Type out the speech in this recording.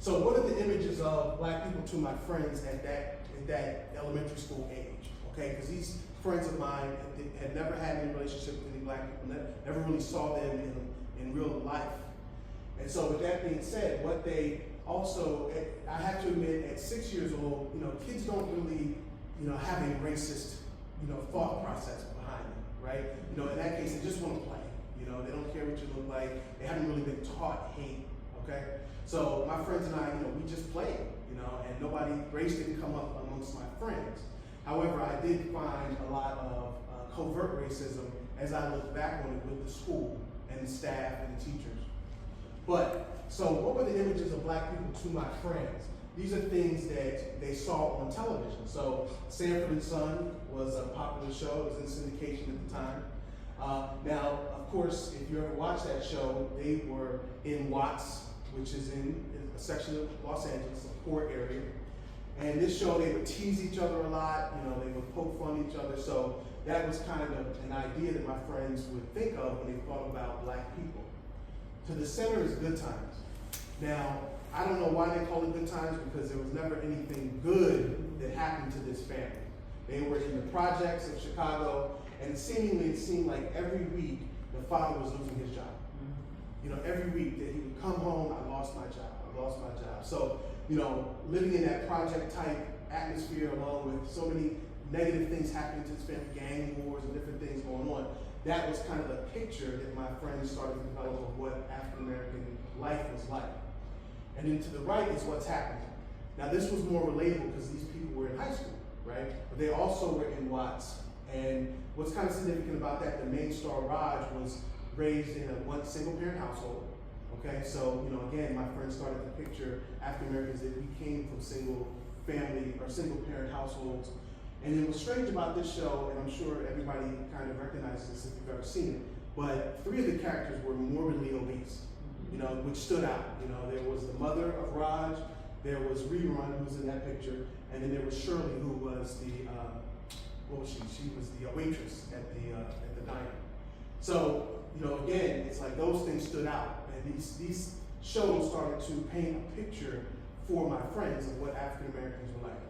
So what are the images of black people to my friends at that elementary school age? Okay, because these friends of mine had never had any relationship with any black people, never really saw them in real life. And so with that being said, what they also, I have to admit, at 6 years old, kids don't really, have a racist, thought process behind them, right? In that case, they just want to play. They don't care what you look like. They haven't really been taught hate, okay? So my friends and I, we just played, and race didn't come up amongst my friends. However, I did find a lot of covert racism as I look back on it with the school and the staff and the teachers. So what were the images of black people to my friends? These are things that they saw on television. So Sanford and Son was a popular show. It was in syndication at the time. Now, of course, if you ever watched that show, they were in Watts, which is in a section of Los Angeles, a poor area. And this show, they would tease each other a lot. They would poke fun at each other. So that was kind of an idea that my friends would think of when they thought about black people. To the center is Good Times. Now, I don't know why they call it Good Times, because there was never anything good that happened to this family. They were in the projects of Chicago, and seemingly it seemed like every week the father was losing his job. Every week that he would come home, I lost my job. So, living in that project type atmosphere, along with so many negative things happening to his family, gang wars and different things going on, that was kind of the picture that my friends started to develop of what African American life was like. And then to the right is what's happening. Now this was more relatable because these people were in high school, right? But they also were in Watts. And what's kind of significant about that, the main star Raj was raised in a single parent household. Okay, so again, my friends started to picture African Americans that we came from single family or single parent households. And then what's strange about this show, and I'm sure everybody kind of recognizes this if you've ever seen it, but 3 of the characters were morbidly obese, which stood out. There was the mother of Raj, there was Rerun, who was in that picture, and then there was Shirley, who was she was the waitress at the diner. So, again, it's like those things stood out, and these shows started to paint a picture for my friends of what African Americans were like.